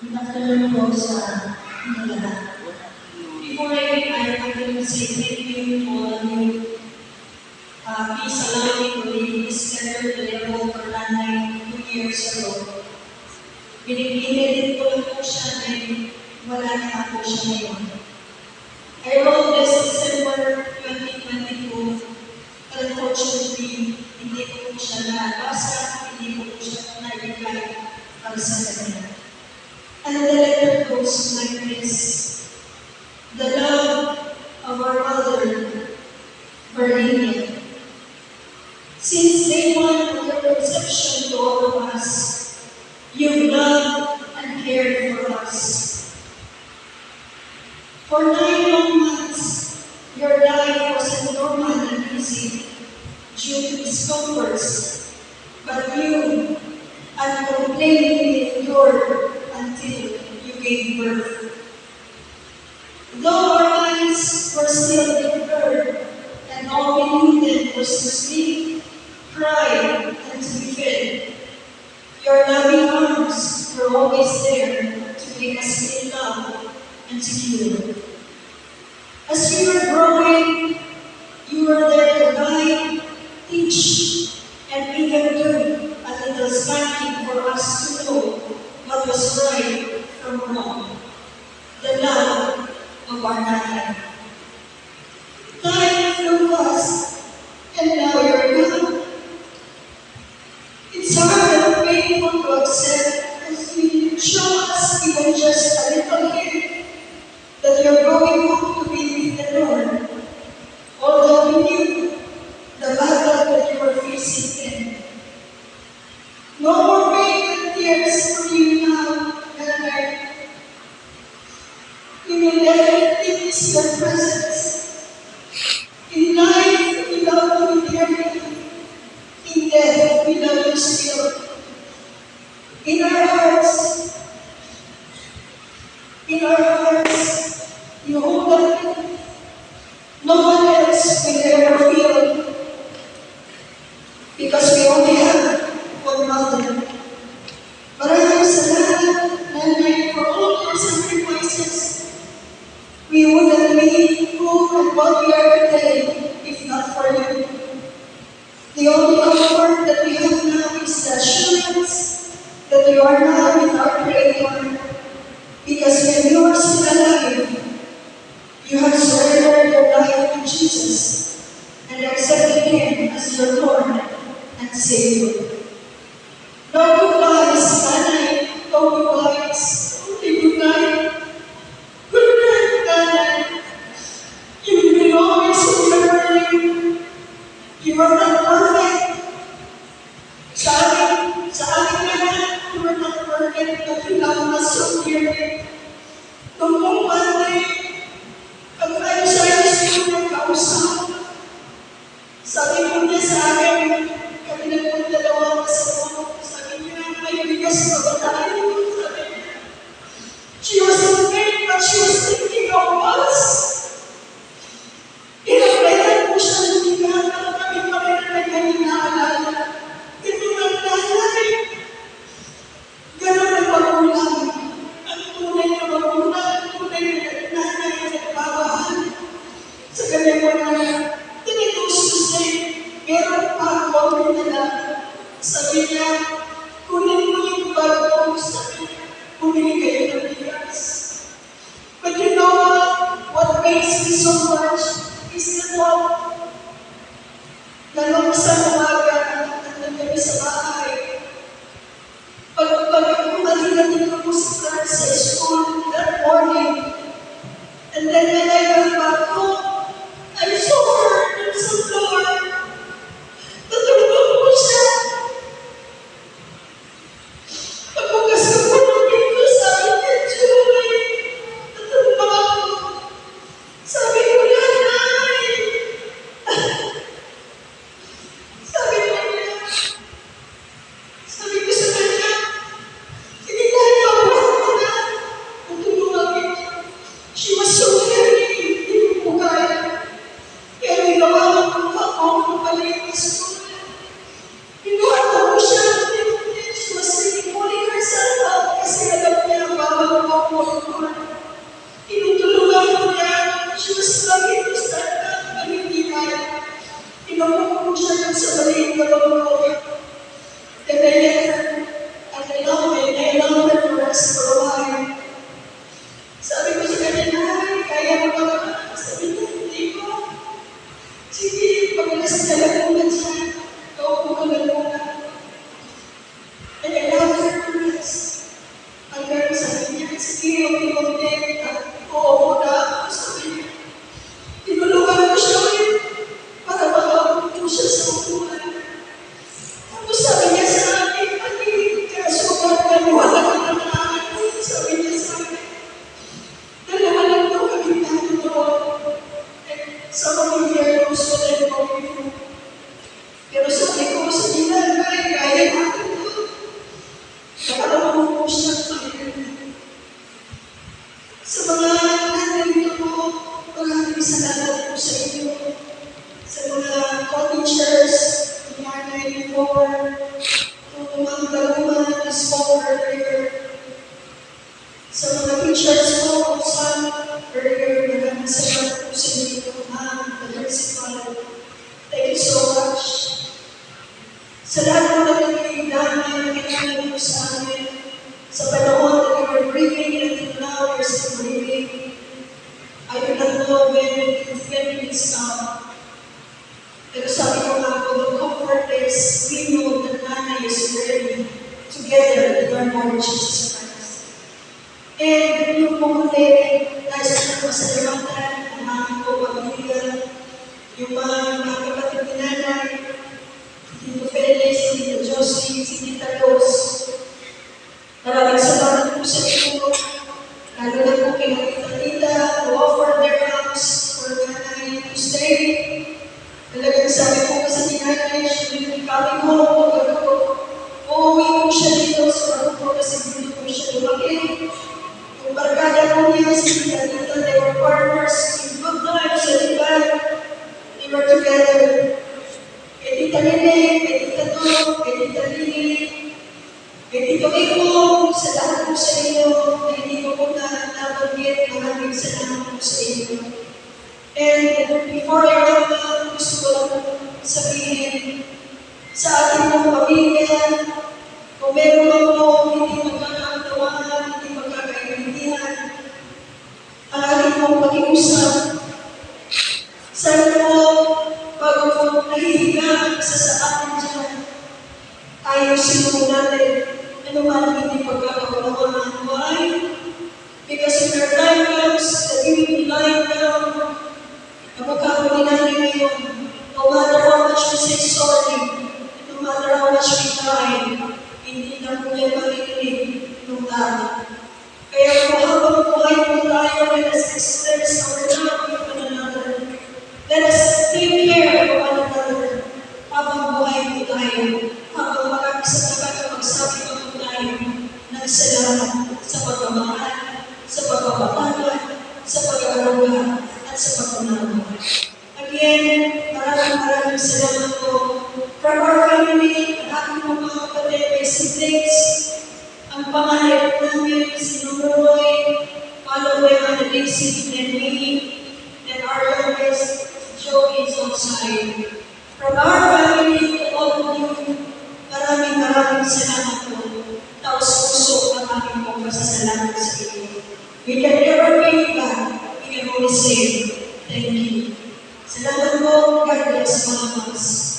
Nagkaroon po sa lahat. Before I begin, I'm going to say thank you to all of you. Please allow me to read this letter to the Apostle Nanay 2 years ago. Binibigyan ko lang po siya dahil wala na po siya ngayon. I wrote this December 2022. Unfortunately, hindi ko po siya nabasa, hindi ko po siya na-reply para sa kanya. And the letter goes like this. The love of our mother, Bernina. Since day one of your conception to all of us, you loved and cared for us. For 9 long months, your life wasn't normal and easy due to discomforts, but you uncomplainingly endured until you gave birth. Though our eyes were still blurred, and all we needed was to sleep, cry, and to be fed, your loving arms were always there to make us feel loved and secure. As we were growing, you were there to guide, teach, and even do a little spanking for us to know what was right from wrong. The love of our Nanay. Time flew fast, and now you're gone. It's hard and painful to accept as you show us even just a little hint that you're going home to be with the Lord. Although we knew the battle that you were facing in. No more pain and tears for you now, Nanay. We will definitely miss your presence. In life, we love you dearly. In death, we love you still. In our hearts, you hold us. No one else will ever feel, because we only have one mother. Maraming salamat, Nanay, for all your sacrifices. We wouldn't be who and what we are today if not for you. The only comfort that we have now is the assurance that you are now with our Creator, because when you are still alive, you have surrendered your life to Jesus and accepted Him as your Lord and Savior. No goodbyes, Nanay. No goodbyes. Only good night. Good night, Nanay. You will always remember you. You are not perfect. Sa aking lahat, you are not perfect, but you love us so dearly. Nung Monday, pag tayo sa high school ng kausap, sabi ko niya sa akin, kami nagpagdalawa na sa mga, sabi niya, may bigas na ba tayo? Sabi niya, she was in pain, but she was thinking of us. Inabayan ko siya ng bigat, pero kami pa rin na nagkahinaalala. Ito ang Nanay. Ganon ang magulang. Ang tunay na magulang, tunay na Nanay na nagpapahal sa kanyang mga anak. Tinigusto siya, meron pa ako nila. Sabi niya, kunin mo yung bago. Sabi niya, bumili kayo ng bigas. But you know what makes me so much is the love. Nalong sa umaga, nandun kami sa bahay. Pag umalingatin ako sa school that morning, and then when I went back home, I saw her sa floor. Natulog ko siya. Pagbukas ko ng pinto, sabi niya, Julie, natulog ako. Sabi ko, Nanay. to Ma'am Galuma, who spoke earlier. Sa mga teachers ko, sa earlier, maraming salamat po sa inyo, Ma'am, the principal. Thank you so much. Sa lahat po na nagkailangan, nakikinig po sa amin, sa panahon that you were breathing until now, you're still breathing. I do not know when it will stop. Pero sabi ko nga po, the comfort is, we know that Nana is ready together with our Lord Jesus Christ. And yung pumunti, dahil sa pasalamatan, ang aming po pamilya, yung mga kapatid ni Nanay, Tito Felix, Tito Josie, si Tita Rose, maraming salamat po sa inyo. Lalo na po kay Tita, who offered their house for Nanay to stay. Talagang sabi po kasi ni Nanay, she will be coming home. Uuwi po siya dito sa bago po kasi dito po siya lumaki. Yung barkada po niya, si Tita, they were partners in good times and in bad. They were together. Kay Tita Nene, kay Tita Do, kay Tita Lili, kay Tito Iko, sa lahat po sa inyo, na hindi ko po nabanggit, maraming salamat po sa inyo. And before I wrap up, gusto ko lang sabihin sa ating mga pamilya, kung meron lang po hindi magkakaunawaan, hindi magkakaintindihan, ang ating pong pag-iusap. Sana po, bago po nahihiga isa sa atin dyan, ayusin po natin ano man hindi pagkakaunawaan. Why? Because if our time comes that we will be lying down, napagkakuli natin ngayon, no matter how much we say sorry, no matter how much we cry, hindi na po yan marinig ng tao. Kaya po habang buhay po tayo, let us express our love with one another. Let us take care of one another habang buhay po tayo, habang makakapagsabi pa po tayo ng salamat sa pagmamahal, sa pagbabatangan, sa pag-aaruga, at sa pagmamahal. Again, maraming salamat po. From our family, ang aking mga kapatid, may siblings, ang pangalan namin, si Nuroy, followed by Ana Daisy, and me, and our youngest, Joe, is outside. From our family to all of you, maraming salamat po. Taos puso ang aking pong pasasalamat sa inyo. We can never pay back. We can only say, thank you. Salamat po. God bless mga mas.